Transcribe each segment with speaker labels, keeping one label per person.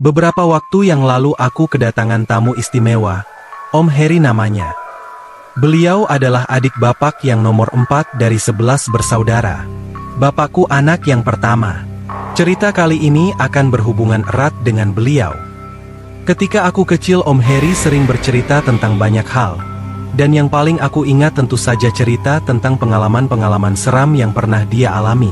Speaker 1: Beberapa waktu yang lalu aku kedatangan tamu istimewa, Om Heri namanya. Beliau adalah adik bapak yang nomor 4 dari 11 bersaudara. Bapakku anak yang pertama. Cerita kali ini akan berhubungan erat dengan beliau. Ketika aku kecil, Om Heri sering bercerita tentang banyak hal. Dan yang paling aku ingat tentu saja cerita tentang pengalaman-pengalaman seram yang pernah dia alami.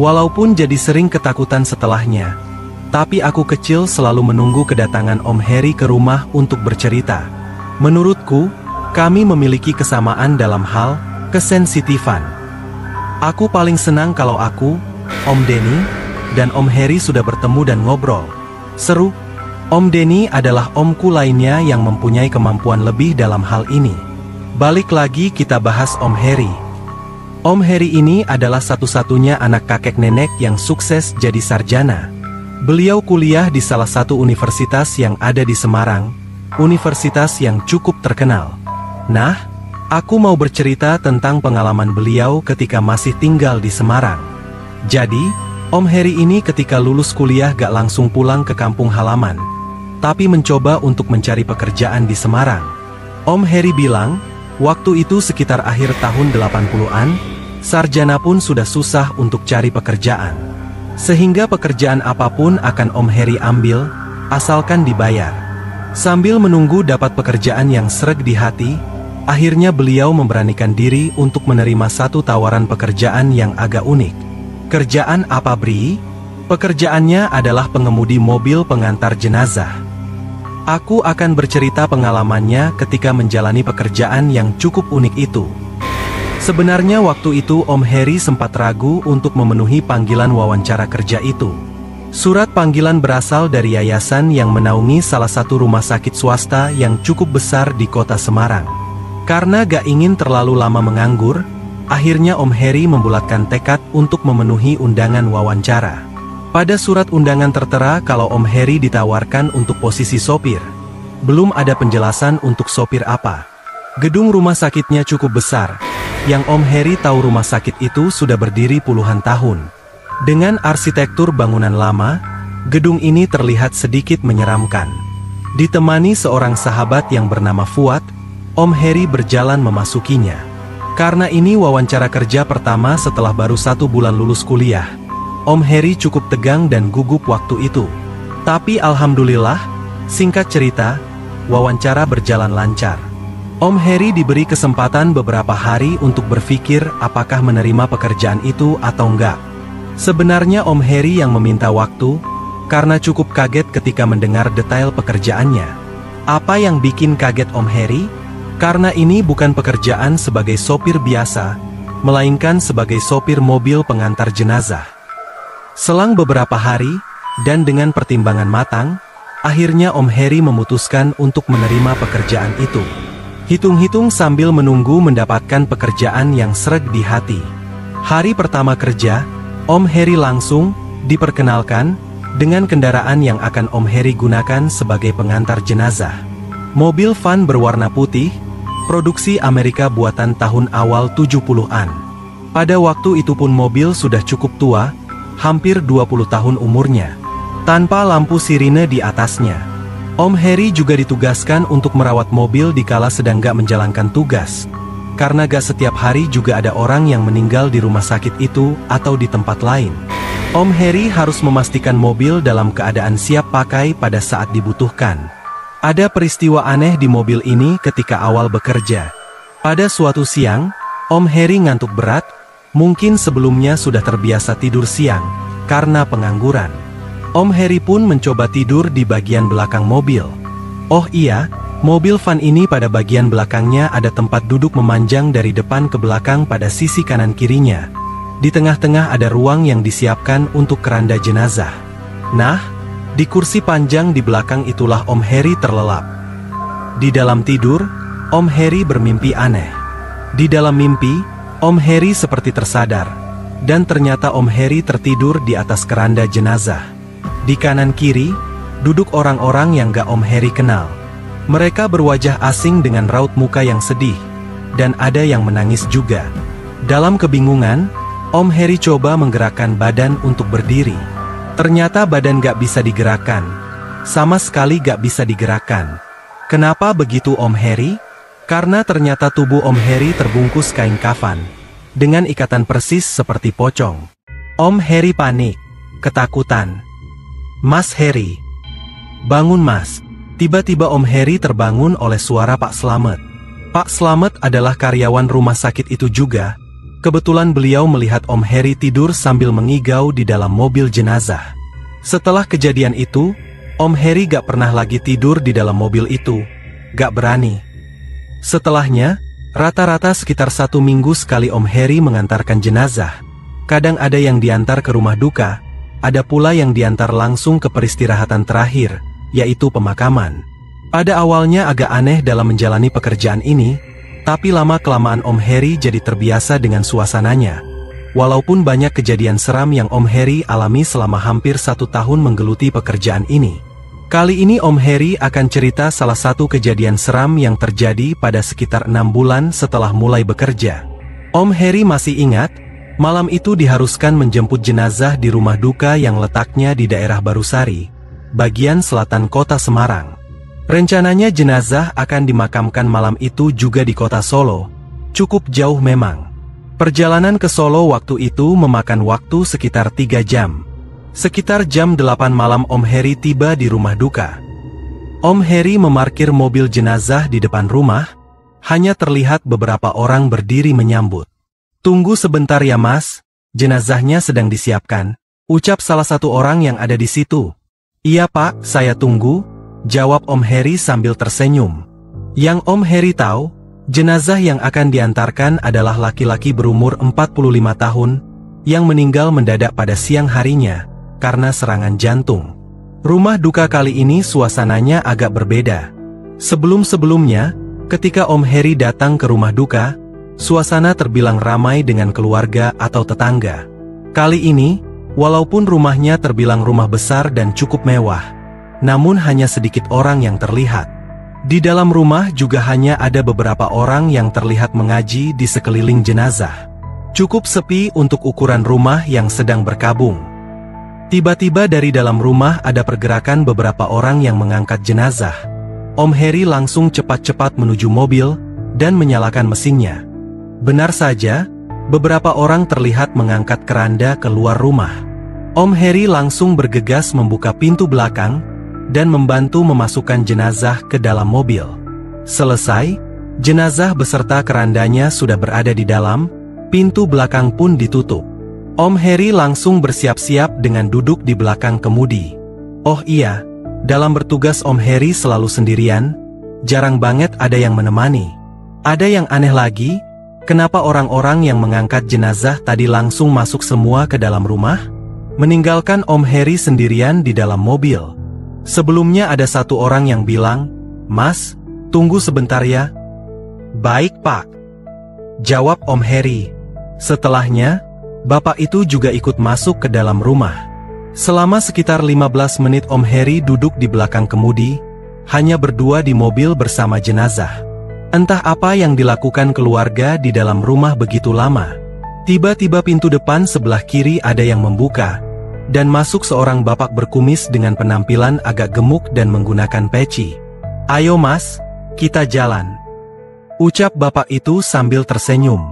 Speaker 1: Walaupun jadi sering ketakutan setelahnya, tapi aku kecil selalu menunggu kedatangan Om Heri ke rumah untuk bercerita. Menurutku, kami memiliki kesamaan dalam hal kesensitifan. Aku paling senang kalau aku, Om Denny, dan Om Heri sudah bertemu dan ngobrol. Seru. Om Denny adalah omku lainnya yang mempunyai kemampuan lebih dalam hal ini. Balik lagi kita bahas Om Heri. Om Heri ini adalah satu-satunya anak kakek nenek yang sukses jadi sarjana. Beliau kuliah di salah satu universitas yang ada di Semarang, universitas yang cukup terkenal. Nah, aku mau bercerita tentang pengalaman beliau ketika masih tinggal di Semarang. Jadi, Om Heri ini ketika lulus kuliah gak langsung pulang ke kampung halaman, tapi mencoba untuk mencari pekerjaan di Semarang. Om Heri bilang, waktu itu sekitar akhir tahun 80-an, sarjana pun sudah susah untuk cari pekerjaan. Sehingga pekerjaan apapun akan Om Heri ambil, asalkan dibayar. Sambil menunggu dapat pekerjaan yang sreg di hati, akhirnya beliau memberanikan diri untuk menerima satu tawaran pekerjaan yang agak unik. Kerjaan apa, Bri? Pekerjaannya adalah pengemudi mobil pengantar jenazah. Aku akan bercerita pengalamannya ketika menjalani pekerjaan yang cukup unik itu. Sebenarnya waktu itu Om Heri sempat ragu untuk memenuhi panggilan wawancara kerja itu. Surat panggilan berasal dari yayasan yang menaungi salah satu rumah sakit swasta yang cukup besar di kota Semarang. Karena gak ingin terlalu lama menganggur, akhirnya Om Heri membulatkan tekad untuk memenuhi undangan wawancara. Pada surat undangan tertera kalau Om Heri ditawarkan untuk posisi sopir. Belum ada penjelasan untuk sopir apa. Gedung rumah sakitnya cukup besar. Yang Om Heri tahu rumah sakit itu sudah berdiri puluhan tahun. Dengan arsitektur bangunan lama, gedung ini terlihat sedikit menyeramkan. Ditemani seorang sahabat yang bernama Fuad, Om Heri berjalan memasukinya. Karena ini wawancara kerja pertama setelah baru 1 bulan lulus kuliah, Om Heri cukup tegang dan gugup waktu itu. Tapi alhamdulillah, singkat cerita, wawancara berjalan lancar. Om Heri diberi kesempatan beberapa hari untuk berpikir apakah menerima pekerjaan itu atau enggak. Sebenarnya Om Heri yang meminta waktu, karena cukup kaget ketika mendengar detail pekerjaannya. Apa yang bikin kaget Om Heri? Karena ini bukan pekerjaan sebagai sopir biasa, melainkan sebagai sopir mobil pengantar jenazah. Selang beberapa hari, dan dengan pertimbangan matang, akhirnya Om Heri memutuskan untuk menerima pekerjaan itu. Hitung-hitung sambil menunggu mendapatkan pekerjaan yang sreg di hati. Hari pertama kerja, Om Heri langsung diperkenalkan dengan kendaraan yang akan Om Heri gunakan sebagai pengantar jenazah. Mobil van berwarna putih, produksi Amerika buatan tahun awal 70-an. Pada waktu itu pun mobil sudah cukup tua, hampir 20 tahun umurnya, tanpa lampu sirine di atasnya. Om Heri juga ditugaskan untuk merawat mobil dikala sedang gak menjalankan tugas. Karena gak setiap hari juga ada orang yang meninggal di rumah sakit itu atau di tempat lain. Om Heri harus memastikan mobil dalam keadaan siap pakai pada saat dibutuhkan. Ada peristiwa aneh di mobil ini ketika awal bekerja. Pada suatu siang, Om Heri ngantuk berat, mungkin sebelumnya sudah terbiasa tidur siang, karena pengangguran. Om Heri pun mencoba tidur di bagian belakang mobil. Oh iya, mobil van ini pada bagian belakangnya ada tempat duduk memanjang dari depan ke belakang pada sisi kanan kirinya. Di tengah-tengah ada ruang yang disiapkan untuk keranda jenazah. Nah, di kursi panjang di belakang itulah Om Heri terlelap. Di dalam tidur, Om Heri bermimpi aneh. Di dalam mimpi, Om Heri seperti tersadar. Dan ternyata Om Heri tertidur di atas keranda jenazah. Di kanan kiri, duduk orang-orang yang gak Om Heri kenal. Mereka berwajah asing dengan raut muka yang sedih. Dan ada yang menangis juga. Dalam kebingungan, Om Heri coba menggerakkan badan untuk berdiri. Ternyata badan gak bisa digerakkan. sama sekali gak bisa digerakkan. Kenapa begitu Om Harry? Karena ternyata tubuh Om Harry terbungkus kain kafan, dengan ikatan persis seperti pocong. Om Harry panik, ketakutan. Mas Harry, bangun Mas. Tiba-tiba Om Harry terbangun oleh suara Pak Slamet. Pak Slamet adalah karyawan rumah sakit itu juga. Kebetulan beliau melihat Om Harry tidur sambil mengigau di dalam mobil jenazah. Setelah kejadian itu, Om Harry gak pernah lagi tidur di dalam mobil itu. Gak berani. Setelahnya, rata-rata sekitar 1 minggu sekali Om Harry mengantarkan jenazah. Kadang ada yang diantar ke rumah duka, ada pula yang diantar langsung ke peristirahatan terakhir, yaitu pemakaman. Pada awalnya agak aneh dalam menjalani pekerjaan ini, tapi lama-kelamaan Om Harry jadi terbiasa dengan suasananya. Walaupun banyak kejadian seram yang Om Harry alami selama hampir 1 tahun menggeluti pekerjaan ini. Kali ini Om Harry akan cerita salah satu kejadian seram yang terjadi pada sekitar 6 bulan setelah mulai bekerja. Om Harry masih ingat, malam itu diharuskan menjemput jenazah di rumah duka yang letaknya di daerah Barusari, bagian selatan kota Semarang. Rencananya jenazah akan dimakamkan malam itu juga di kota Solo, cukup jauh memang. Perjalanan ke Solo waktu itu memakan waktu sekitar 3 jam. Sekitar jam 8 malam Om Harry tiba di rumah duka. Om Harry memarkir mobil jenazah di depan rumah, hanya terlihat beberapa orang berdiri menyambut. "Tunggu sebentar ya Mas, jenazahnya sedang disiapkan," ucap salah satu orang yang ada di situ. "Iya Pak, saya tunggu," jawab Om Harry sambil tersenyum. Yang Om Harry tahu, jenazah yang akan diantarkan adalah laki-laki berumur 45 tahun, yang meninggal mendadak pada siang harinya, karena serangan jantung. Rumah duka kali ini suasananya agak berbeda. Sebelum-sebelumnya, ketika Om Harry datang ke rumah duka, suasana terbilang ramai dengan keluarga atau tetangga. Kali ini, walaupun rumahnya terbilang rumah besar dan cukup mewah, namun hanya sedikit orang yang terlihat. Di dalam rumah juga hanya ada beberapa orang yang terlihat mengaji di sekeliling jenazah. Cukup sepi untuk ukuran rumah yang sedang berkabung. Tiba-tiba dari dalam rumah ada pergerakan beberapa orang yang mengangkat jenazah. Om Harry langsung cepat-cepat menuju mobil dan menyalakan mesinnya. Benar saja, beberapa orang terlihat mengangkat keranda keluar rumah. Om Harry langsung bergegas membuka pintu belakang dan membantu memasukkan jenazah ke dalam mobil. Selesai, jenazah beserta kerandanya sudah berada di dalam, pintu belakang pun ditutup. Om Harry langsung bersiap-siap dengan duduk di belakang kemudi. Oh iya, dalam bertugas Om Harry selalu sendirian, jarang banget ada yang menemani. Ada yang aneh lagi, kenapa orang-orang yang mengangkat jenazah tadi langsung masuk semua ke dalam rumah, meninggalkan Om Harry sendirian di dalam mobil. Sebelumnya ada satu orang yang bilang, "Mas, tunggu sebentar ya." "Baik Pak," jawab Om Harry. Setelahnya, bapak itu juga ikut masuk ke dalam rumah. Selama sekitar 15 menit Om Harry duduk di belakang kemudi, hanya berdua di mobil bersama jenazah. Entah apa yang dilakukan keluarga di dalam rumah begitu lama. Tiba-tiba pintu depan sebelah kiri ada yang membuka, dan masuk seorang bapak berkumis dengan penampilan agak gemuk dan menggunakan peci. "Ayo Mas, kita jalan," ucap bapak itu sambil tersenyum.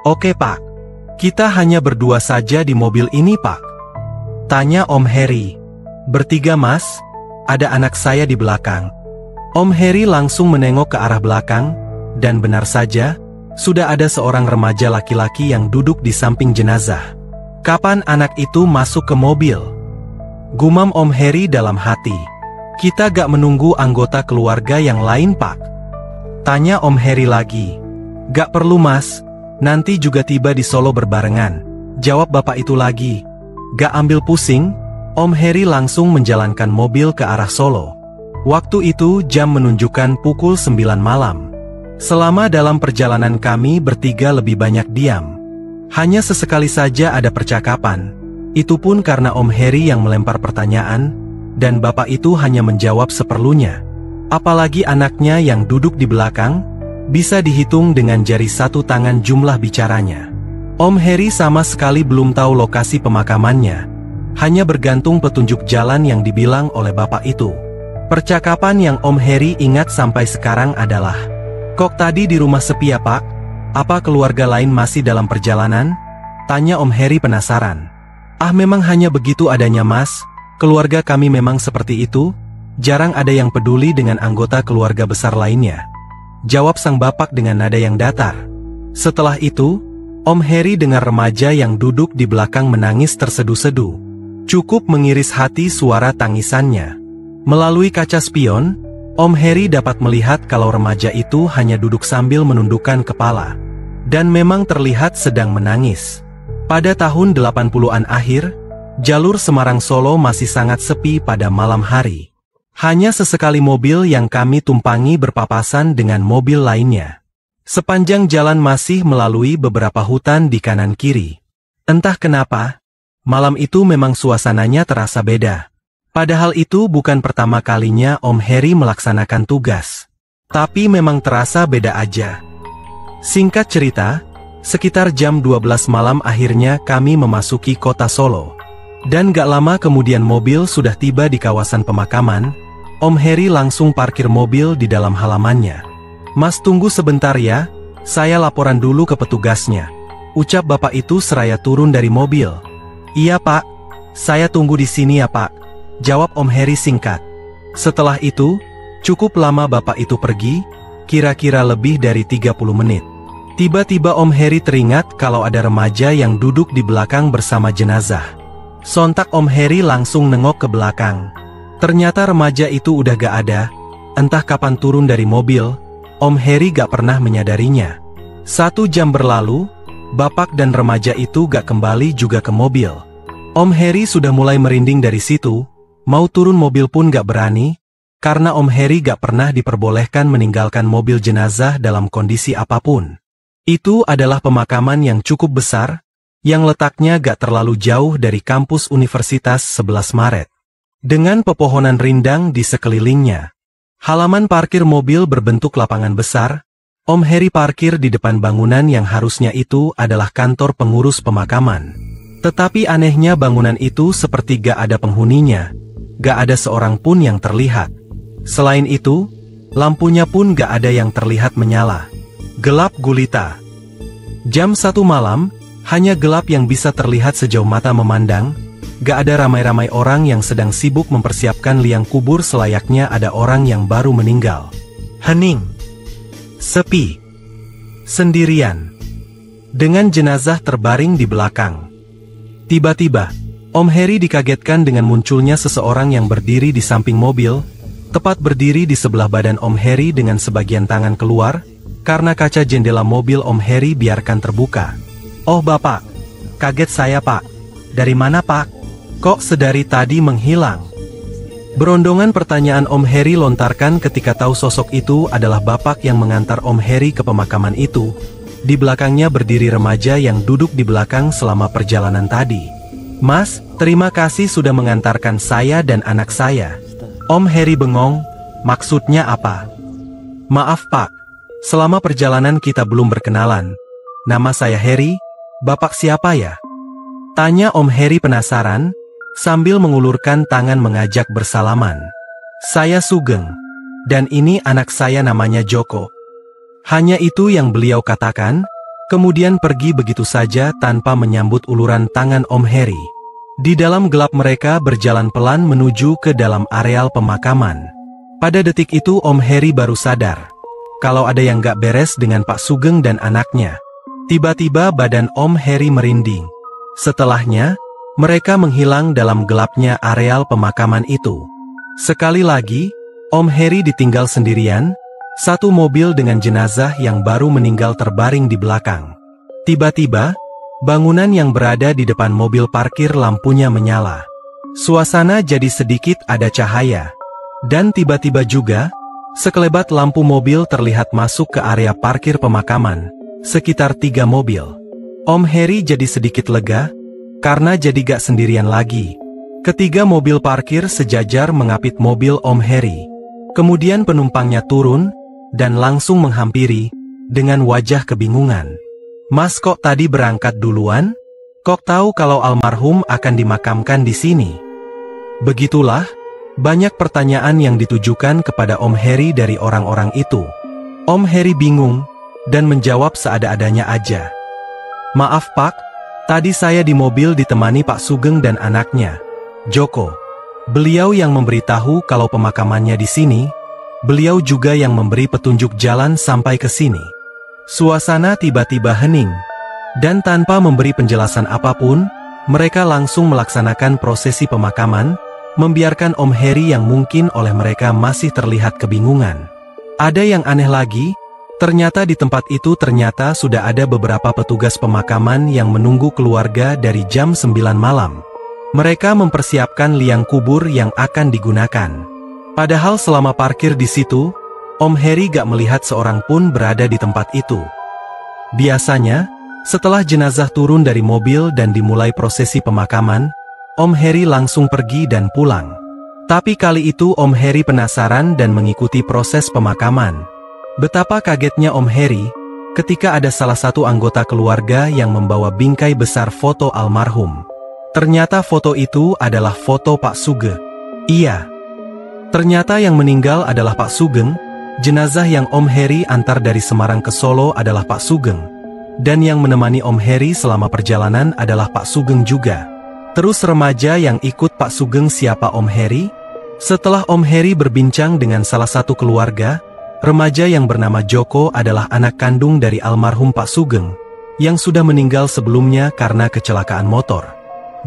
Speaker 1: "Oke Pak, kita hanya berdua saja di mobil ini Pak," tanya Om Harry. "Bertiga Mas, ada anak saya di belakang." Om Harry langsung menengok ke arah belakang, dan benar saja, sudah ada seorang remaja laki-laki yang duduk di samping jenazah. "Kapan anak itu masuk ke mobil?" gumam Om Harry dalam hati. "Kita gak menunggu anggota keluarga yang lain Pak?" tanya Om Harry lagi. "Gak perlu Mas, nanti juga tiba di Solo berbarengan," jawab bapak itu lagi. Gak ambil pusing, Om Harry langsung menjalankan mobil ke arah Solo. Waktu itu jam menunjukkan pukul 9 malam. Selama dalam perjalanan kami bertiga lebih banyak diam. Hanya sesekali saja ada percakapan. Itu pun karena Om Harry yang melempar pertanyaan, dan bapak itu hanya menjawab seperlunya. Apalagi anaknya yang duduk di belakang, bisa dihitung dengan jari satu tangan jumlah bicaranya. Om Harry sama sekali belum tahu lokasi pemakamannya, hanya bergantung petunjuk jalan yang dibilang oleh bapak itu. Percakapan yang Om Heri ingat sampai sekarang adalah, "Kok tadi di rumah sepi ya Pak? Apa keluarga lain masih dalam perjalanan?" tanya Om Heri penasaran. "Ah, memang hanya begitu adanya Mas, keluarga kami memang seperti itu, jarang ada yang peduli dengan anggota keluarga besar lainnya," jawab sang bapak dengan nada yang datar. Setelah itu, Om Heri dengar remaja yang duduk di belakang menangis terseduh-seduh. Cukup mengiris hati suara tangisannya. Melalui kaca spion, Om Heri dapat melihat kalau remaja itu hanya duduk sambil menundukkan kepala. Dan memang terlihat sedang menangis. Pada tahun 80-an akhir, jalur Semarang-Solo masih sangat sepi pada malam hari. Hanya sesekali mobil yang kami tumpangi berpapasan dengan mobil lainnya. Sepanjang jalan masih melalui beberapa hutan di kanan kiri. Entah kenapa, malam itu memang suasananya terasa beda. Padahal itu bukan pertama kalinya Om Heri melaksanakan tugas. Tapi memang terasa beda aja. Singkat cerita, sekitar jam 12 malam akhirnya kami memasuki kota Solo. Dan gak lama kemudian mobil sudah tiba di kawasan pemakaman. Om Heri langsung parkir mobil di dalam halamannya. "Mas, tunggu sebentar ya, saya laporan dulu ke petugasnya," ucap bapak itu seraya turun dari mobil. "Iya Pak, saya tunggu di sini ya Pak," jawab Om Heri singkat. Setelah itu, cukup lama bapak itu pergi, kira-kira lebih dari 30 menit. Tiba-tiba Om Heri teringat kalau ada remaja yang duduk di belakang bersama jenazah. Sontak Om Heri langsung nengok ke belakang. Ternyata remaja itu udah gak ada. Entah kapan turun dari mobil, Om Heri gak pernah menyadarinya. 1 jam berlalu, bapak dan remaja itu gak kembali juga ke mobil. Om Heri sudah mulai merinding dari situ. Mau turun mobil pun gak berani, karena Om Heri gak pernah diperbolehkan meninggalkan mobil jenazah dalam kondisi apapun. Itu adalah pemakaman yang cukup besar, yang letaknya gak terlalu jauh dari kampus Universitas 11 Maret. Dengan pepohonan rindang di sekelilingnya. Halaman parkir mobil berbentuk lapangan besar. Om Heri parkir di depan bangunan yang harusnya itu adalah kantor pengurus pemakaman. Tetapi anehnya bangunan itu seperti gak ada penghuninya. Gak ada seorang pun yang terlihat. Selain itu, lampunya pun gak ada yang terlihat menyala. Gelap gulita. Jam 1 malam, hanya gelap yang bisa terlihat sejauh mata memandang. Gak ada ramai-ramai orang yang sedang sibuk mempersiapkan liang kubur selayaknya ada orang yang baru meninggal. Hening. Sepi. Sendirian. Dengan jenazah terbaring di belakang. Tiba-tiba, Om Heri dikagetkan dengan munculnya seseorang yang berdiri di samping mobil, tepat berdiri di sebelah badan Om Heri dengan sebagian tangan keluar, karena kaca jendela mobil Om Heri biarkan terbuka. "Oh Bapak, kaget saya Pak. Dari mana Pak? Kok sedari tadi menghilang?" Berondongan pertanyaan Om Heri lontarkan ketika tahu sosok itu adalah bapak yang mengantar Om Heri ke pemakaman itu. Di belakangnya berdiri remaja yang duduk di belakang selama perjalanan tadi. "Mas, terima kasih sudah mengantarkan saya dan anak saya." Om Heri bengong, "Maksudnya apa?" "Maaf Pak, selama perjalanan kita belum berkenalan. Nama saya Heri, Bapak siapa ya?" tanya Om Heri penasaran, sambil mengulurkan tangan mengajak bersalaman. "Saya Sugeng, dan ini anak saya namanya Joko." Hanya itu yang beliau katakan, kemudian pergi begitu saja tanpa menyambut uluran tangan Om Heri. Di dalam gelap mereka berjalan pelan menuju ke dalam areal pemakaman. Pada detik itu Om Heri baru sadar, kalau ada yang gak beres dengan Pak Sugeng dan anaknya. Tiba-tiba badan Om Heri merinding. Setelahnya, mereka menghilang dalam gelapnya areal pemakaman itu. Sekali lagi, Om Heri ditinggal sendirian. Satu mobil dengan jenazah yang baru meninggal terbaring di belakang. Tiba-tiba, bangunan yang berada di depan mobil parkir lampunya menyala. Suasana jadi sedikit ada cahaya. Dan tiba-tiba juga, sekelebat lampu mobil terlihat masuk ke area parkir pemakaman. Sekitar 3 mobil. Om Heri jadi sedikit lega, karena jadi gak sendirian lagi. Ketiga mobil parkir sejajar mengapit mobil Om Heri. Kemudian penumpangnya turun, dan langsung menghampiri, dengan wajah kebingungan. "Mas kok tadi berangkat duluan? Kok tahu kalau almarhum akan dimakamkan di sini?" Begitulah, Banyak pertanyaan yang ditujukan kepada Om Heri dari orang-orang itu. Om Heri bingung dan menjawab seada-adanya aja. "Maaf Pak, tadi saya di mobil ditemani Pak Sugeng dan anaknya, Joko. Beliau yang memberitahu kalau pemakamannya di sini. Beliau juga yang memberi petunjuk jalan sampai ke sini." Suasana tiba-tiba hening, dan tanpa memberi penjelasan apapun, mereka langsung melaksanakan prosesi pemakaman, membiarkan Om Heri yang mungkin oleh mereka masih terlihat kebingungan. Ada yang aneh lagi, ternyata di tempat itu ternyata sudah ada beberapa petugas pemakaman yang menunggu keluarga dari jam 9 malam. Mereka mempersiapkan liang kubur yang akan digunakan. Padahal selama parkir di situ, Om Heri gak melihat seorang pun berada di tempat itu. Biasanya, setelah jenazah turun dari mobil dan dimulai prosesi pemakaman, Om Heri langsung pergi dan pulang. Tapi kali itu Om Heri penasaran dan mengikuti proses pemakaman. Betapa kagetnya Om Heri ketika ada salah satu anggota keluarga yang membawa bingkai besar foto almarhum. Ternyata foto itu adalah foto Pak Sugeng. Iya, ternyata yang meninggal adalah Pak Sugeng. Jenazah yang Om Heri antar dari Semarang ke Solo adalah Pak Sugeng. Dan yang menemani Om Heri selama perjalanan adalah Pak Sugeng juga. Terus remaja yang ikut Pak Sugeng siapa Om Heri? Setelah Om Heri berbincang dengan salah satu keluarga, remaja yang bernama Joko adalah anak kandung dari almarhum Pak Sugeng, yang sudah meninggal sebelumnya karena kecelakaan motor.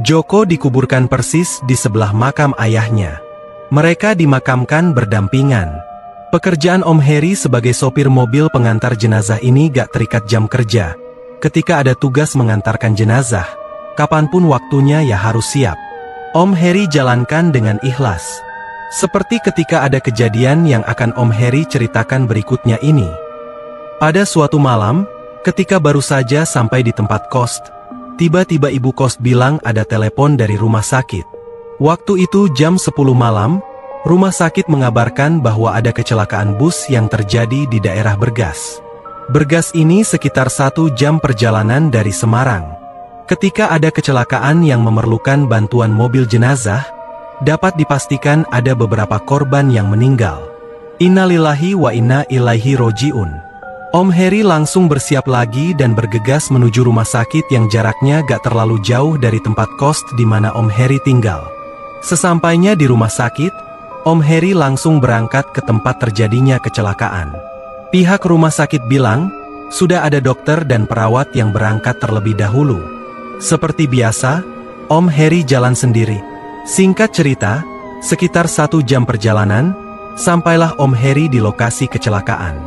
Speaker 1: Joko dikuburkan persis di sebelah makam ayahnya. Mereka dimakamkan berdampingan. Pekerjaan Om Heri sebagai sopir mobil pengantar jenazah ini gak terikat jam kerja. Ketika ada tugas mengantarkan jenazah, kapanpun waktunya ya harus siap. Om Heri jalankan dengan ikhlas. Seperti ketika ada kejadian yang akan Om Heri ceritakan berikutnya ini. Pada suatu malam, ketika baru saja sampai di tempat kos, tiba-tiba ibu kos bilang ada telepon dari rumah sakit. Waktu itu jam 10 malam, rumah sakit mengabarkan bahwa ada kecelakaan bus yang terjadi di daerah Bergas. Bergas ini sekitar 1 jam perjalanan dari Semarang. Ketika ada kecelakaan yang memerlukan bantuan mobil jenazah, dapat dipastikan ada beberapa korban yang meninggal. Innalillahi wa inna ilaihi roji'un. Om Heri langsung bersiap lagi dan bergegas menuju rumah sakit yang jaraknya gak terlalu jauh dari tempat kos di mana Om Heri tinggal. Sesampainya di rumah sakit, Om Heri langsung berangkat ke tempat terjadinya kecelakaan. Pihak rumah sakit bilang, sudah ada dokter dan perawat yang berangkat terlebih dahulu. Seperti biasa, Om Heri jalan sendiri. Singkat cerita, sekitar 1 jam perjalanan, sampailah Om Heri di lokasi kecelakaan.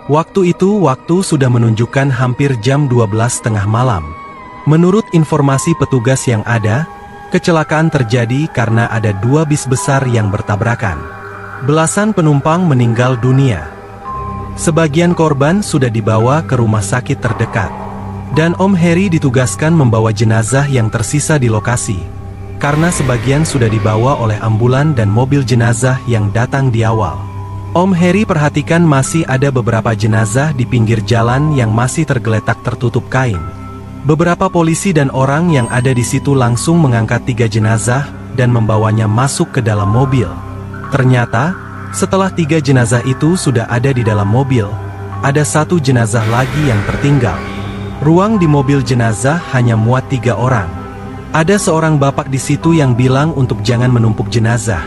Speaker 1: Waktu itu waktu sudah menunjukkan hampir jam 12:30 malam. Menurut informasi petugas yang ada, kecelakaan terjadi karena ada 2 bis besar yang bertabrakan. Belasan penumpang meninggal dunia. Sebagian korban sudah dibawa ke rumah sakit terdekat. Dan Om Heri ditugaskan membawa jenazah yang tersisa di lokasi. Karena sebagian sudah dibawa oleh ambulan dan mobil jenazah yang datang di awal. Om Heri perhatikan masih ada beberapa jenazah di pinggir jalan yang masih tergeletak tertutup kain. Beberapa polisi dan orang yang ada di situ langsung mengangkat 3 jenazah dan membawanya masuk ke dalam mobil. Ternyata, setelah 3 jenazah itu sudah ada di dalam mobil, ada 1 jenazah lagi yang tertinggal. Ruang di mobil jenazah hanya muat 3 orang. Ada seorang bapak di situ yang bilang untuk jangan menumpuk jenazah.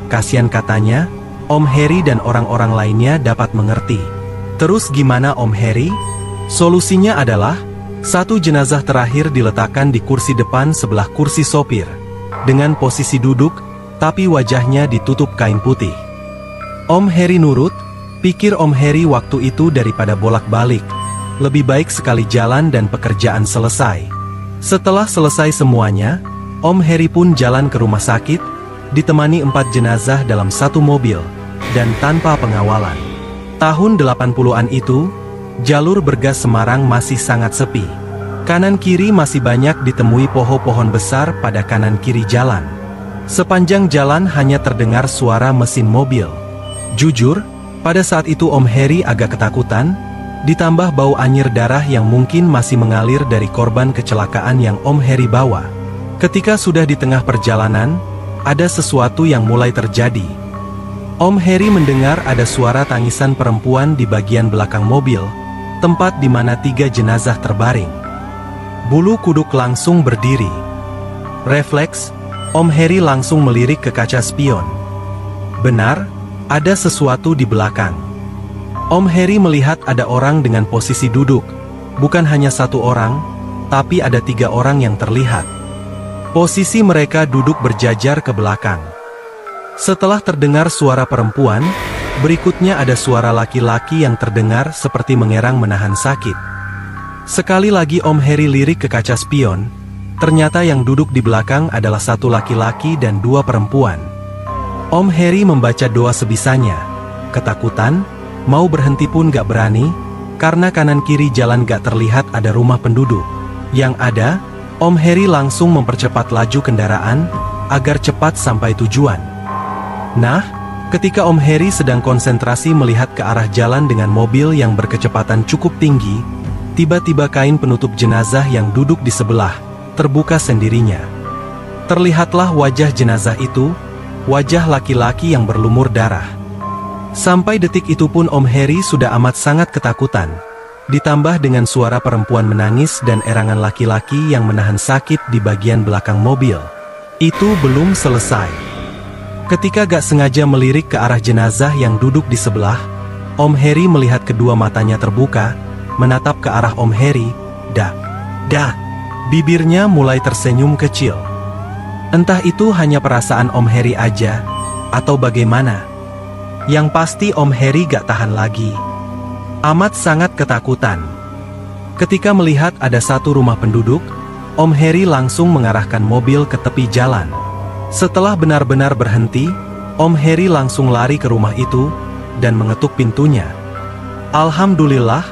Speaker 1: Kasian katanya, Om Heri dan orang-orang lainnya dapat mengerti. Terus gimana Om Heri? Solusinya adalah, 1 jenazah terakhir diletakkan di kursi depan sebelah kursi sopir. Dengan posisi duduk, tapi wajahnya ditutup kain putih. Om Heri nurut, pikir Om Heri waktu itu daripada bolak-balik. Lebih baik sekali jalan dan pekerjaan selesai. Setelah selesai semuanya, Om Heri pun jalan ke rumah sakit, ditemani 4 jenazah dalam 1 mobil, dan tanpa pengawalan. Tahun 80-an itu, jalur Bergas Semarang masih sangat sepi. Kanan kiri masih banyak ditemui pohon-pohon besar pada kanan kiri jalan. Sepanjang jalan hanya terdengar suara mesin mobil. Jujur, pada saat itu Om Heri agak ketakutan, ditambah bau anyir darah yang mungkin masih mengalir dari korban kecelakaan yang Om Heri bawa. Ketika sudah di tengah perjalanan, ada sesuatu yang mulai terjadi. Om Heri mendengar ada suara tangisan perempuan di bagian belakang mobil, tempat di mana 3 jenazah terbaring. Bulu kuduk langsung berdiri. Refleks, Om Heri langsung melirik ke kaca spion. Benar, ada sesuatu di belakang. Om Heri melihat ada orang dengan posisi duduk. Bukan hanya 1 orang, tapi ada 3 orang yang terlihat. Posisi mereka duduk berjajar ke belakang. Setelah terdengar suara perempuan, berikutnya ada suara laki-laki yang terdengar seperti mengerang menahan sakit. Sekali lagi Om Heri lirik ke kaca spion, ternyata yang duduk di belakang adalah 1 laki-laki dan 2 perempuan. Om Heri membaca doa sebisanya. Ketakutan, mau berhenti pun gak berani, karena kanan kiri jalan gak terlihat ada rumah penduduk. Yang ada, Om Heri langsung mempercepat laju kendaraan, agar cepat sampai tujuan. Nah, ketika Om Heri sedang konsentrasi melihat ke arah jalan dengan mobil yang berkecepatan cukup tinggi, tiba-tiba kain penutup jenazah yang duduk di sebelah, terbuka sendirinya. Terlihatlah wajah jenazah itu, wajah laki-laki yang berlumur darah. Sampai detik itu pun Om Heri sudah amat sangat ketakutan, ditambah dengan suara perempuan menangis dan erangan laki-laki yang menahan sakit di bagian belakang mobil. Itu belum selesai. Ketika gak sengaja melirik ke arah jenazah yang duduk di sebelah, Om Heri melihat kedua matanya terbuka, menatap ke arah Om Heri. Bibirnya mulai tersenyum kecil. Entah itu hanya perasaan Om Heri aja, atau bagaimana. Yang pasti Om Heri gak tahan lagi. Amat sangat ketakutan. Ketika melihat ada 1 rumah penduduk, Om Heri langsung mengarahkan mobil ke tepi jalan. Setelah benar-benar berhenti, Om Heri langsung lari ke rumah itu, dan mengetuk pintunya. Alhamdulillah,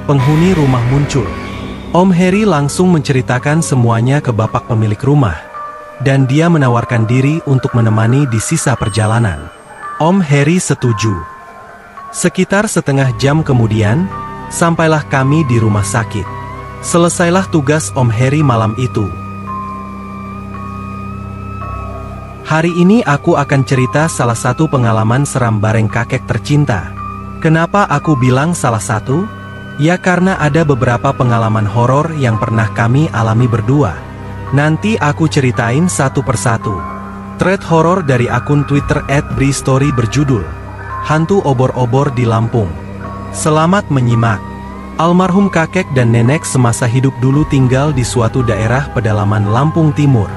Speaker 1: penghuni rumah muncul. Om Heri langsung menceritakan semuanya ke bapak pemilik rumah, dan dia menawarkan diri untuk menemani di sisa perjalanan. Om Heri setuju. Sekitar setengah jam kemudian, sampailah kami di rumah sakit. Selesailah tugas Om Heri malam itu. Hari ini aku akan cerita salah satu pengalaman seram bareng kakek tercinta. Kenapa aku bilang salah satu? Ya karena ada beberapa pengalaman horor yang pernah kami alami berdua. Nanti aku ceritain satu persatu. Thread horor dari akun Twitter @bristory berjudul Hantu Obor-Obor di Lampung. Selamat menyimak. Almarhum kakek dan nenek semasa hidup dulu tinggal di suatu daerah pedalaman Lampung Timur.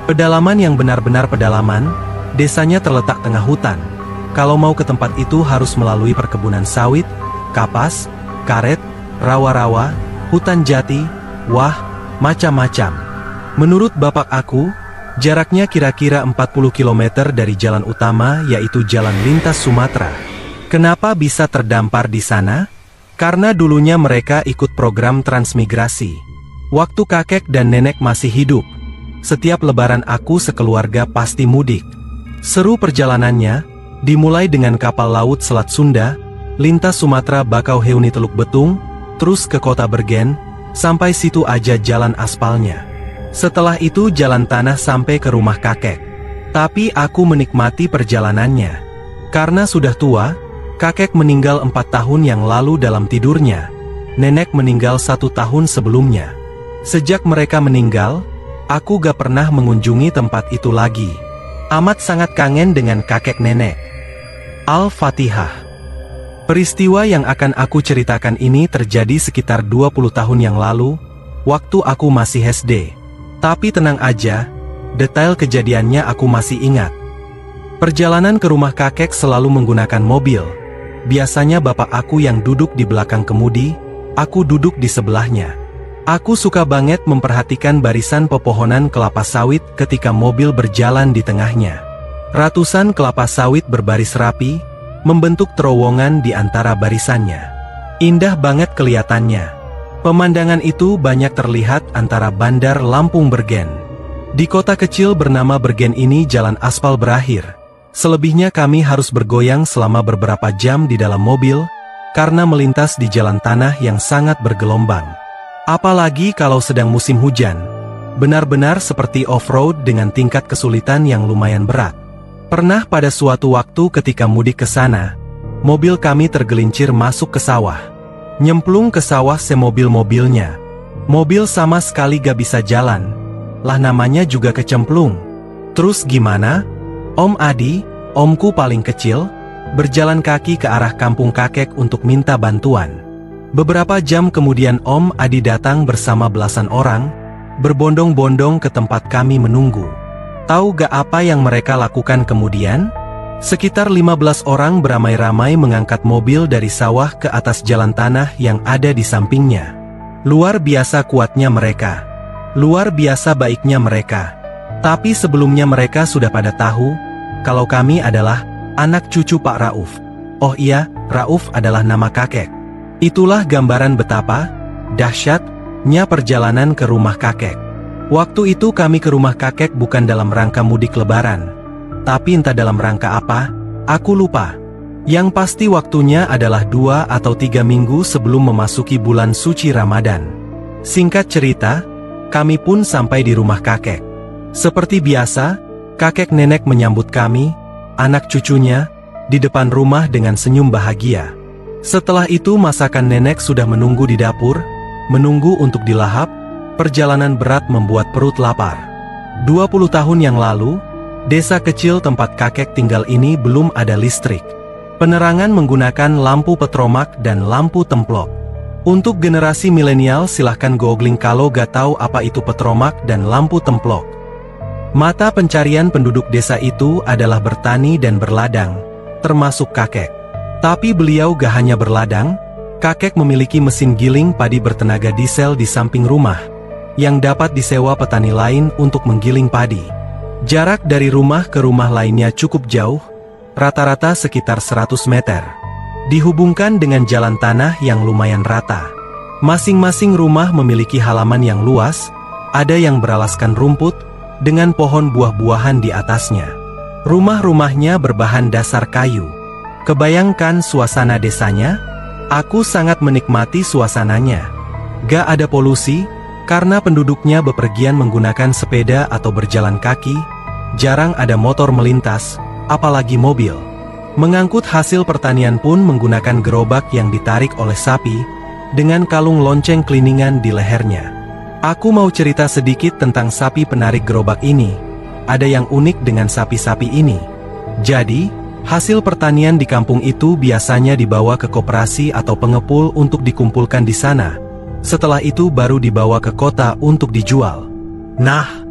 Speaker 1: Pedalaman yang benar-benar pedalaman, desanya terletak tengah hutan. Kalau mau ke tempat itu harus melalui perkebunan sawit, kapas, karet, rawa-rawa, hutan jati, wah, macam-macam. Menurut bapak aku, jaraknya kira-kira 40 km dari jalan utama yaitu jalan lintas Sumatera. Kenapa bisa terdampar di sana? Karena dulunya mereka ikut program transmigrasi. Waktu kakek dan nenek masih hidup, setiap lebaran aku sekeluarga pasti mudik. Seru perjalanannya, dimulai dengan kapal laut Selat Sunda, lintas Sumatera Bakauheni Teluk Betung, terus ke kota Bergen, sampai situ aja jalan aspalnya. Setelah itu jalan tanah sampai ke rumah kakek. Tapi aku menikmati perjalanannya. Karena sudah tua, kakek meninggal 4 tahun yang lalu dalam tidurnya. Nenek meninggal 1 tahun sebelumnya. Sejak mereka meninggal, aku gak pernah mengunjungi tempat itu lagi. Amat sangat kangen dengan kakek nenek. Al-Fatihah. Peristiwa yang akan aku ceritakan ini terjadi sekitar 20 tahun yang lalu, waktu aku masih SD. Tapi tenang aja, detail kejadiannya aku masih ingat. Perjalanan ke rumah kakek selalu menggunakan mobil. Biasanya bapak aku yang duduk di belakang kemudi, aku duduk di sebelahnya. Aku suka banget memperhatikan barisan pepohonan kelapa sawit ketika mobil berjalan di tengahnya. Ratusan kelapa sawit berbaris rapi, membentuk terowongan di antara barisannya. Indah banget kelihatannya. Pemandangan itu banyak terlihat antara Bandar Lampung Bergen. Di kota kecil bernama Bergen ini jalan aspal berakhir. Selebihnya kami harus bergoyang selama beberapa jam di dalam mobil, karena melintas di jalan tanah yang sangat bergelombang. Apalagi kalau sedang musim hujan. Benar-benar seperti off-road dengan tingkat kesulitan yang lumayan berat. Pernah pada suatu waktu ketika mudik ke sana, mobil kami tergelincir masuk ke sawah. Nyemplung ke sawah semobil-mobilnya. Mobil sama sekali gak bisa jalan. Lah namanya juga kecemplung. Terus gimana? Om Adi, omku paling kecil, berjalan kaki ke arah kampung kakek untuk minta bantuan. Beberapa jam kemudian Om Adi datang bersama belasan orang, berbondong-bondong ke tempat kami menunggu. Tahu gak apa yang mereka lakukan kemudian? Sekitar 15 orang beramai-ramai mengangkat mobil dari sawah ke atas jalan tanah yang ada di sampingnya. Luar biasa kuatnya mereka. Luar biasa baiknya mereka. Tapi sebelumnya mereka sudah pada tahu kalau kami adalah anak cucu Pak Rauf. Oh iya, Rauf adalah nama kakek. Itulah gambaran betapa dahsyatnya perjalanan ke rumah kakek. Waktu itu kami ke rumah kakek bukan dalam rangka mudik lebaran. Tapi entah dalam rangka apa, aku lupa. Yang pasti waktunya adalah 2 atau 3 minggu sebelum memasuki bulan suci Ramadan. Singkat cerita, kami pun sampai di rumah kakek. Seperti biasa, kakek nenek menyambut kami, anak cucunya, di depan rumah dengan senyum bahagia. Setelah itu masakan nenek sudah menunggu di dapur, menunggu untuk dilahap. Perjalanan berat membuat perut lapar. 20 tahun yang lalu, desa kecil tempat kakek tinggal ini belum ada listrik. Penerangan menggunakan lampu petromak dan lampu templok. Untuk generasi milenial silahkan googling kalau gak tahu apa itu petromak dan lampu templok. Mata pencarian penduduk desa itu adalah bertani dan berladang, termasuk kakek. Tapi beliau gak hanya berladang, kakek memiliki mesin giling padi bertenaga diesel di samping rumah, yang dapat disewa petani lain untuk menggiling padi. Jarak dari rumah ke rumah lainnya cukup jauh, rata-rata sekitar 100 meter. Dihubungkan dengan jalan tanah yang lumayan rata. Masing-masing rumah memiliki halaman yang luas, ada yang beralaskan rumput, dengan pohon buah-buahan di atasnya. Rumah-rumahnya berbahan dasar kayu. Kebayangkan suasana desanya? Aku sangat menikmati suasananya. Gak ada polusi, karena penduduknya bepergian menggunakan sepeda atau berjalan kaki, jarang ada motor melintas, apalagi mobil. Mengangkut hasil pertanian pun menggunakan gerobak yang ditarik oleh sapi, dengan kalung lonceng keliningan di lehernya. Aku mau cerita sedikit tentang sapi penarik gerobak ini. Ada yang unik dengan sapi-sapi ini. Jadi, hasil pertanian di kampung itu biasanya dibawa ke koperasi atau pengepul untuk dikumpulkan di sana. Setelah itu baru dibawa ke kota untuk dijual. Nah,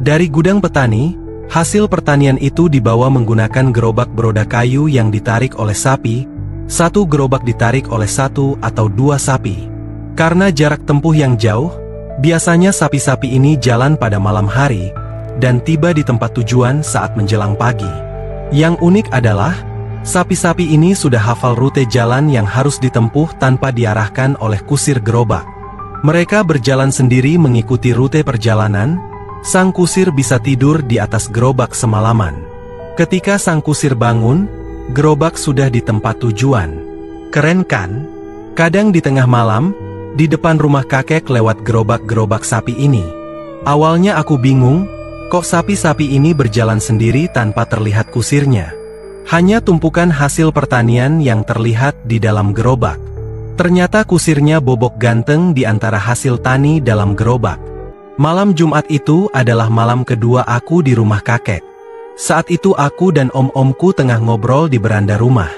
Speaker 1: dari gudang petani, hasil pertanian itu dibawa menggunakan gerobak beroda kayu yang ditarik oleh sapi. Satu gerobak ditarik oleh 1 atau 2 sapi. Karena jarak tempuh yang jauh, biasanya sapi-sapi ini jalan pada malam hari, dan tiba di tempat tujuan saat menjelang pagi. Yang unik adalah, sapi-sapi ini sudah hafal rute jalan yang harus ditempuh tanpa diarahkan oleh kusir gerobak. Mereka berjalan sendiri mengikuti rute perjalanan. Sang kusir bisa tidur di atas gerobak semalaman. Ketika sang kusir bangun, gerobak sudah di tempat tujuan. Keren kan? Kadang di tengah malam, di depan rumah kakek lewat gerobak-gerobak sapi ini. Awalnya aku bingung, kok sapi-sapi ini berjalan sendiri tanpa terlihat kusirnya. Hanya tumpukan hasil pertanian yang terlihat di dalam gerobak. Ternyata kusirnya bobok ganteng di antara hasil tani dalam gerobak. Malam Jumat itu adalah malam kedua aku di rumah kakek. Saat itu aku dan om-omku tengah ngobrol di beranda rumah.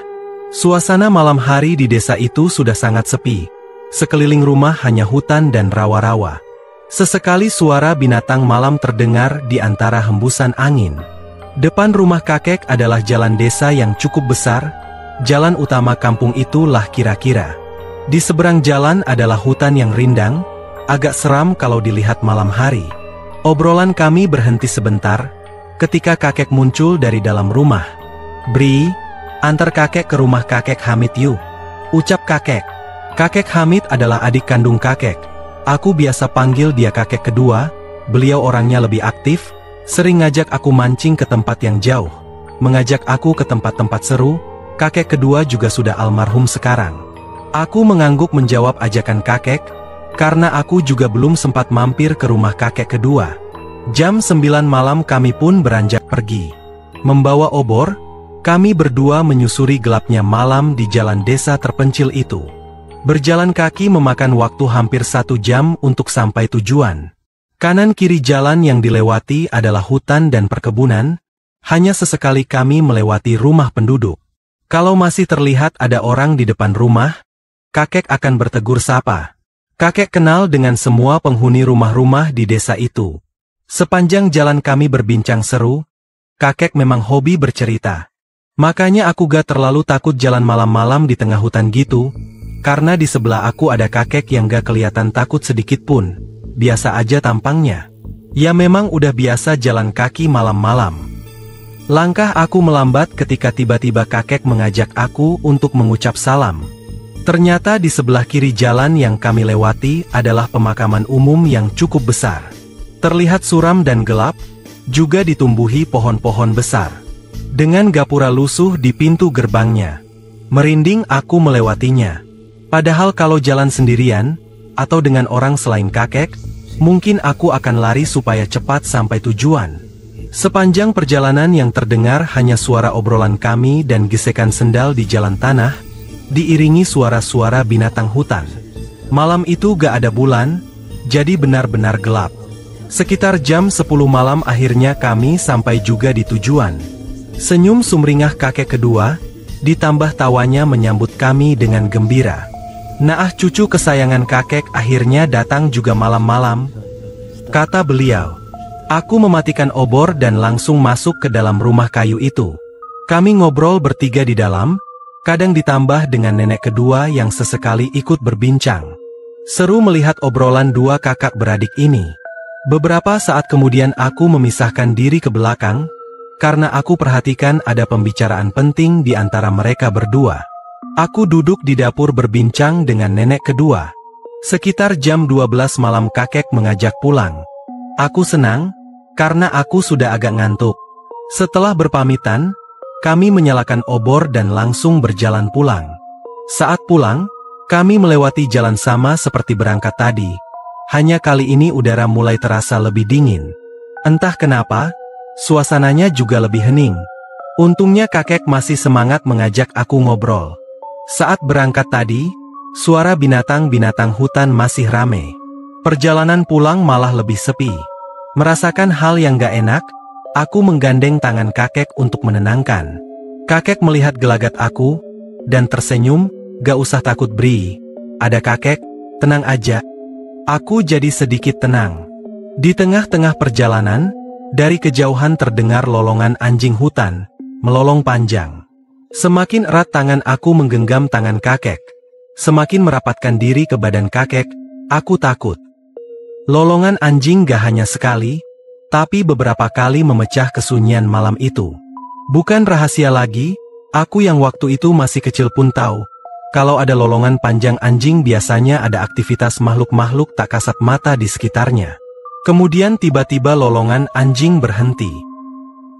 Speaker 1: Suasana malam hari di desa itu sudah sangat sepi. Sekeliling rumah hanya hutan dan rawa-rawa. Sesekali suara binatang malam terdengar di antara hembusan angin. Depan rumah kakek adalah jalan desa yang cukup besar. Jalan utama kampung itulah kira-kira. Di seberang jalan adalah hutan yang rindang, agak seram kalau dilihat malam hari. Obrolan kami berhenti sebentar, ketika kakek muncul dari dalam rumah. "Bri, antar kakek ke rumah kakek Hamid yuk," ucap kakek. Kakek Hamid adalah adik kandung kakek. Aku biasa panggil dia kakek kedua. Beliau orangnya lebih aktif, sering ngajak aku mancing ke tempat yang jauh, mengajak aku ke tempat-tempat seru. Kakek kedua juga sudah almarhum sekarang. Aku mengangguk menjawab ajakan kakek. karena aku juga belum sempat mampir ke rumah kakek kedua. Jam 9 malam kami pun beranjak pergi. Membawa obor, kami berdua menyusuri gelapnya malam di jalan desa terpencil itu. Berjalan kaki memakan waktu hampir 1 jam untuk sampai tujuan. Kanan kiri jalan yang dilewati adalah hutan dan perkebunan, hanya sesekali kami melewati rumah penduduk. Kalau masih terlihat ada orang di depan rumah, kakek akan bertegur sapa. Kakek kenal dengan semua penghuni rumah-rumah di desa itu. Sepanjang jalan kami berbincang seru, kakek memang hobi bercerita. Makanya aku gak terlalu takut jalan malam-malam di tengah hutan gitu, karena di sebelah aku ada kakek yang gak kelihatan takut sedikit pun, biasa aja tampangnya. Ya memang udah biasa jalan kaki malam-malam. Langkah aku melambat ketika tiba-tiba kakek mengajak aku untuk mengucap salam. Ternyata di sebelah kiri jalan yang kami lewati adalah pemakaman umum yang cukup besar. Terlihat suram dan gelap, juga ditumbuhi pohon-pohon besar. Dengan gapura lusuh di pintu gerbangnya. Merinding aku melewatinya. Padahal kalau jalan sendirian, atau dengan orang selain kakek, mungkin aku akan lari supaya cepat sampai tujuan. Sepanjang perjalanan yang terdengar hanya suara obrolan kami dan gesekan sendal di jalan tanah, diiringi suara-suara binatang hutan. Malam itu gak ada bulan, jadi benar-benar gelap. Sekitar jam 10 malam akhirnya kami sampai juga di tujuan. Senyum sumringah kakek kedua, ditambah tawanya menyambut kami dengan gembira. Naah cucu kesayangan kakek akhirnya datang juga malam-malam, kata beliau. Aku mematikan obor dan langsung masuk ke dalam rumah kayu itu. Kami ngobrol bertiga di dalam, kadang ditambah dengan nenek kedua yang sesekali ikut berbincang. Seru melihat obrolan dua kakak beradik ini. Beberapa saat kemudian aku memisahkan diri ke belakang, karena aku perhatikan ada pembicaraan penting di antara mereka berdua. Aku duduk di dapur berbincang dengan nenek kedua. Sekitar jam 12 malam kakek mengajak pulang. Aku senang, karena aku sudah agak ngantuk. Setelah berpamitan, kami menyalakan obor dan langsung berjalan pulang. Saat pulang, kami melewati jalan sama seperti berangkat tadi. Hanya kali ini udara mulai terasa lebih dingin. Entah kenapa, suasananya juga lebih hening. Untungnya kakek masih semangat mengajak aku ngobrol. Saat berangkat tadi, suara binatang-binatang hutan masih rame. Perjalanan pulang malah lebih sepi. Merasakan hal yang gak enak, aku menggandeng tangan kakek untuk menenangkan. Kakek melihat gelagat aku, dan tersenyum, gak usah takut Bri. Ada kakek, tenang aja. Aku jadi sedikit tenang. Di tengah-tengah perjalanan, dari kejauhan terdengar lolongan anjing hutan, melolong panjang. Semakin erat tangan aku menggenggam tangan kakek. Semakin merapatkan diri ke badan kakek, aku takut. Lolongan anjing gak hanya sekali, tapi beberapa kali memecah kesunyian malam itu. Bukan rahasia lagi, aku yang waktu itu masih kecil pun tahu, kalau ada lolongan panjang anjing biasanya ada aktivitas makhluk-makhluk tak kasat mata di sekitarnya. Kemudian tiba-tiba lolongan anjing berhenti.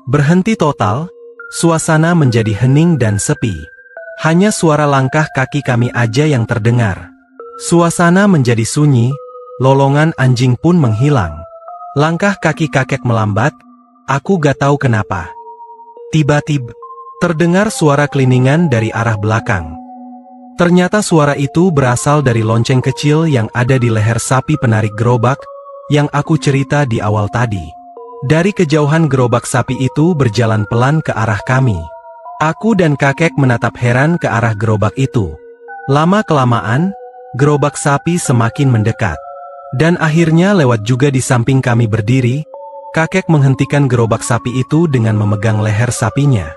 Speaker 1: Berhenti total, suasana menjadi hening dan sepi. Hanya suara langkah kaki kami aja yang terdengar. Suasana menjadi sunyi, lolongan anjing pun menghilang. Langkah kaki kakek melambat, aku gak tahu kenapa. Tiba-tiba, terdengar suara keliningan dari arah belakang. Ternyata suara itu berasal dari lonceng kecil yang ada di leher sapi penarik gerobak, yang aku cerita di awal tadi. Dari kejauhan gerobak sapi itu berjalan pelan ke arah kami. Aku dan kakek menatap heran ke arah gerobak itu. Lama-kelamaan, gerobak sapi semakin mendekat. Dan akhirnya lewat juga di samping kami berdiri, kakek menghentikan gerobak sapi itu dengan memegang leher sapinya.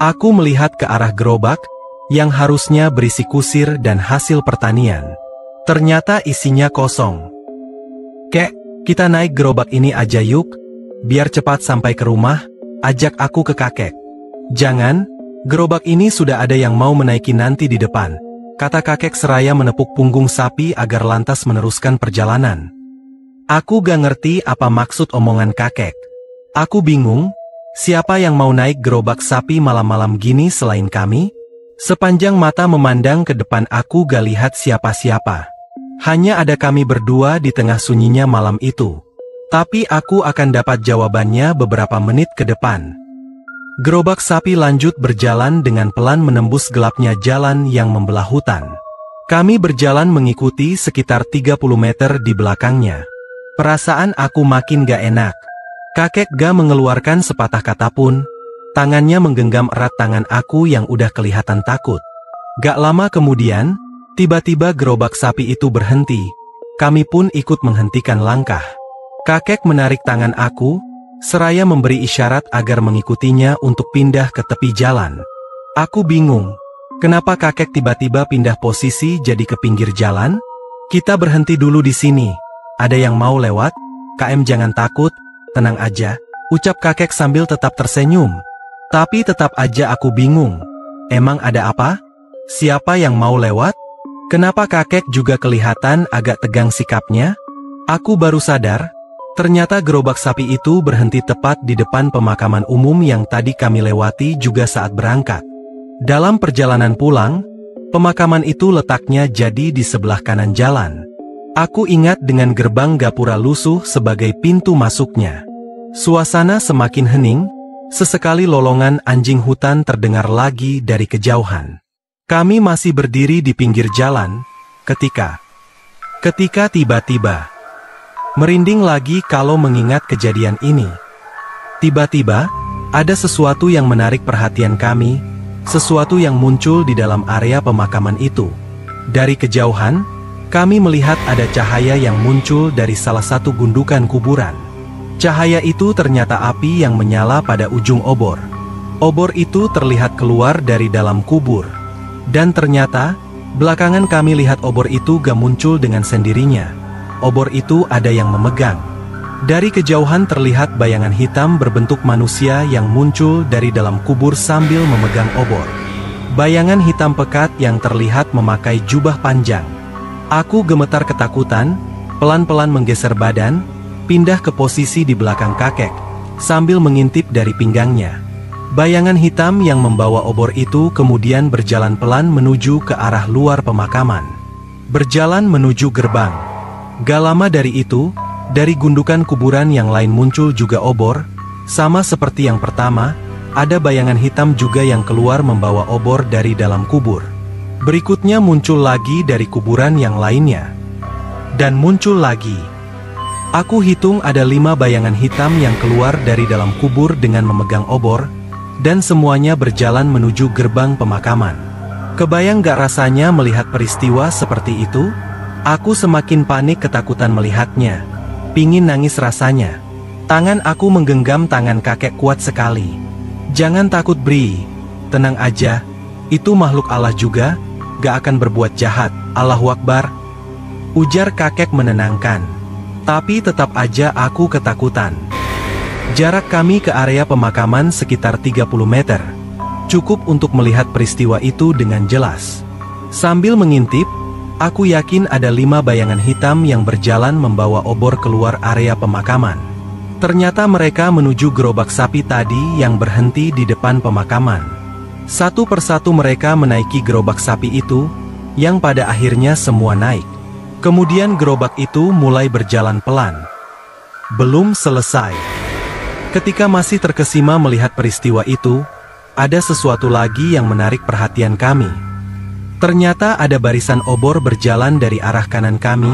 Speaker 1: Aku melihat ke arah gerobak, yang harusnya berisi kusir dan hasil pertanian. Ternyata isinya kosong. Kek, kita naik gerobak ini aja yuk, biar cepat sampai ke rumah, ajak aku ke kakek. Jangan, gerobak ini sudah ada yang mau menaiki nanti di depan, kata kakek seraya menepuk punggung sapi agar lantas meneruskan perjalanan. Aku gak ngerti apa maksud omongan kakek. Aku bingung, siapa yang mau naik gerobak sapi malam-malam gini selain kami? Sepanjang mata memandang ke depan aku gak lihat siapa-siapa. Hanya ada kami berdua di tengah sunyinya malam itu. Tapi aku akan dapat jawabannya beberapa menit ke depan. Gerobak sapi lanjut berjalan dengan pelan menembus gelapnya jalan yang membelah hutan. Kami berjalan mengikuti sekitar 30 meter di belakangnya. Perasaan aku makin gak enak. Kakek gak mengeluarkan sepatah kata pun. Tangannya menggenggam erat tangan aku yang udah kelihatan takut. Gak lama kemudian, tiba-tiba gerobak sapi itu berhenti. Kami pun ikut menghentikan langkah. Kakek menarik tangan aku, seraya memberi isyarat agar mengikutinya untuk pindah ke tepi jalan. Aku bingung, kenapa kakek tiba-tiba pindah posisi jadi ke pinggir jalan? Kita berhenti dulu di sini. Ada yang mau lewat? KM jangan takut, tenang aja, ucap kakek sambil tetap tersenyum. Tapi tetap aja aku bingung. Emang ada apa? Siapa yang mau lewat? Kenapa kakek juga kelihatan agak tegang sikapnya? Aku baru sadar. Ternyata gerobak sapi itu berhenti tepat di depan pemakaman umum yang tadi kami lewati juga saat berangkat. Dalam perjalanan pulang, pemakaman itu letaknya jadi di sebelah kanan jalan. Aku ingat dengan gerbang gapura lusuh sebagai pintu masuknya. Suasana semakin hening, sesekali lolongan anjing hutan terdengar lagi dari kejauhan. Kami masih berdiri di pinggir jalan, ketika tiba-tiba merinding lagi kalau mengingat kejadian ini. Tiba-tiba, ada sesuatu yang menarik perhatian kami, sesuatu yang muncul di dalam area pemakaman itu. Dari kejauhan, kami melihat ada cahaya yang muncul dari salah satu gundukan kuburan. Cahaya itu ternyata api yang menyala pada ujung obor. Obor itu terlihat keluar dari dalam kubur. Dan ternyata, belakangan kami lihat obor itu gak muncul dengan sendirinya. Obor itu ada yang memegang. Dari kejauhan terlihat bayangan hitam berbentuk manusia yang muncul dari dalam kubur sambil memegang obor. Bayangan hitam pekat yang terlihat memakai jubah panjang. Aku gemetar ketakutan, pelan-pelan menggeser badan, pindah ke posisi di belakang kakek, sambil mengintip dari pinggangnya. Bayangan hitam yang membawa obor itu kemudian berjalan pelan menuju ke arah luar pemakaman. Berjalan menuju gerbang. Gak lama dari itu, dari gundukan kuburan yang lain muncul juga obor. Sama seperti yang pertama, ada bayangan hitam juga yang keluar membawa obor dari dalam kubur. Berikutnya muncul lagi dari kuburan yang lainnya. Dan muncul lagi. Aku hitung ada 5 bayangan hitam yang keluar dari dalam kubur dengan memegang obor, dan semuanya berjalan menuju gerbang pemakaman. Kebayang gak rasanya melihat peristiwa seperti itu? Aku semakin panik ketakutan melihatnya. Pingin nangis rasanya. Tangan aku menggenggam tangan kakek kuat sekali. Jangan takut Bri. Tenang aja. Itu makhluk Allah juga. Gak akan berbuat jahat. Allahu Akbar. Ujar kakek menenangkan. Tapi tetap aja aku ketakutan. Jarak kami ke area pemakaman sekitar 30 meter. Cukup untuk melihat peristiwa itu dengan jelas. Sambil mengintip, aku yakin ada 5 bayangan hitam yang berjalan membawa obor keluar area pemakaman. Ternyata mereka menuju gerobak sapi tadi yang berhenti di depan pemakaman. Satu persatu mereka menaiki gerobak sapi itu, yang pada akhirnya semua naik. Kemudian gerobak itu mulai berjalan pelan. Belum selesai. Ketika masih terkesima melihat peristiwa itu, ada sesuatu lagi yang menarik perhatian kami. Ternyata ada barisan obor berjalan dari arah kanan kami,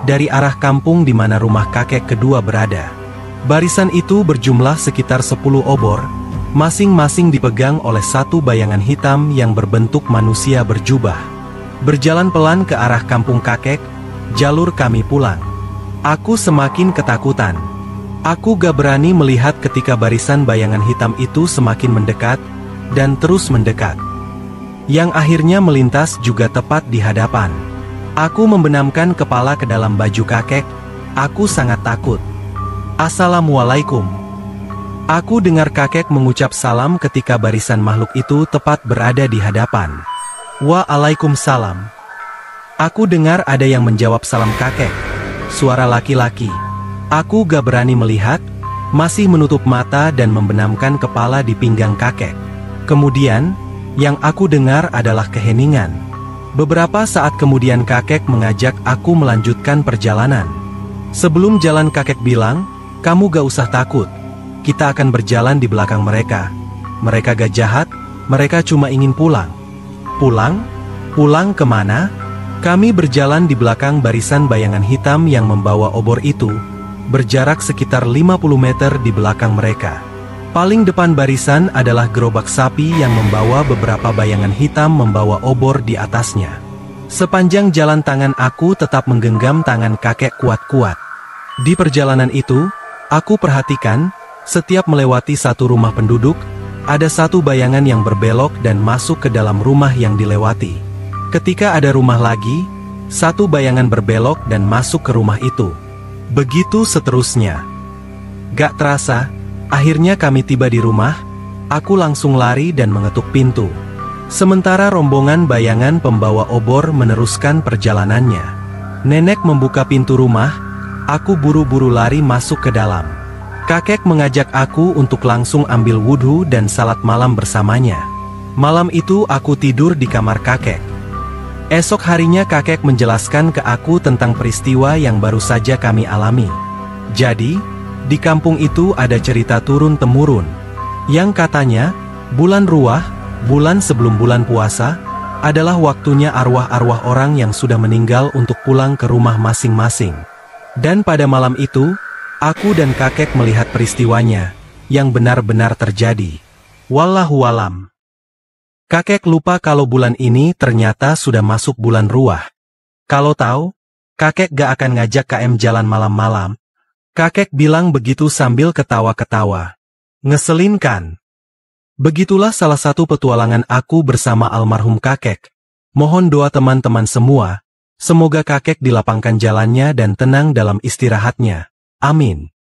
Speaker 1: dari arah kampung di mana rumah kakek kedua berada. Barisan itu berjumlah sekitar 10 obor, masing-masing dipegang oleh satu bayangan hitam yang berbentuk manusia berjubah. Berjalan pelan ke arah kampung kakek, jalur kami pulang. Aku semakin ketakutan. Aku gak berani melihat ketika barisan bayangan hitam itu semakin mendekat, dan terus mendekat. Yang akhirnya melintas juga tepat di hadapan. Aku membenamkan kepala ke dalam baju kakek. Aku sangat takut. Assalamualaikum. Aku dengar kakek mengucap salam ketika barisan makhluk itu tepat berada di hadapan. Waalaikumsalam. Aku dengar ada yang menjawab salam kakek. Suara laki-laki. Aku gak berani melihat, masih menutup mata dan membenamkan kepala di pinggang kakek. Kemudian, yang aku dengar adalah keheningan. Beberapa saat kemudian kakek mengajak aku melanjutkan perjalanan. Sebelum jalan kakek bilang, "Kamu gak usah takut. Kita akan berjalan di belakang mereka. Mereka gak jahat, mereka cuma ingin pulang." Pulang? Pulang kemana? Kami berjalan di belakang barisan bayangan hitam yang membawa obor itu, berjarak sekitar 50 meter di belakang mereka. Paling depan barisan adalah gerobak sapi yang membawa beberapa bayangan hitam membawa obor di atasnya. Sepanjang jalan tangan aku tetap menggenggam tangan kakek kuat-kuat. Di perjalanan itu, aku perhatikan, setiap melewati satu rumah penduduk, ada satu bayangan yang berbelok dan masuk ke dalam rumah yang dilewati. Ketika ada rumah lagi, satu bayangan berbelok dan masuk ke rumah itu. Begitu seterusnya. Gak terasa, akhirnya kami tiba di rumah. Aku langsung lari dan mengetuk pintu. Sementara rombongan bayangan pembawa obor meneruskan perjalanannya. Nenek membuka pintu rumah, aku buru-buru lari masuk ke dalam. Kakek mengajak aku untuk langsung ambil wudhu dan salat malam bersamanya. Malam itu aku tidur di kamar kakek. Esok harinya kakek menjelaskan ke aku tentang peristiwa yang baru saja kami alami. Jadi, di kampung itu ada cerita turun-temurun, yang katanya, bulan Ruah, bulan sebelum bulan puasa, adalah waktunya arwah-arwah orang yang sudah meninggal untuk pulang ke rumah masing-masing. Dan pada malam itu, aku dan kakek melihat peristiwanya, yang benar-benar terjadi. Wallahualam. Kakek lupa kalau bulan ini ternyata sudah masuk bulan Ruah. Kalau tahu, kakek gak akan ngajak KM jalan malam-malam. Kakek bilang begitu sambil ketawa-ketawa. Ngeselin kan? Begitulah salah satu petualangan aku bersama almarhum kakek. Mohon doa teman-teman semua, semoga kakek dilapangkan jalannya dan tenang dalam istirahatnya. Amin.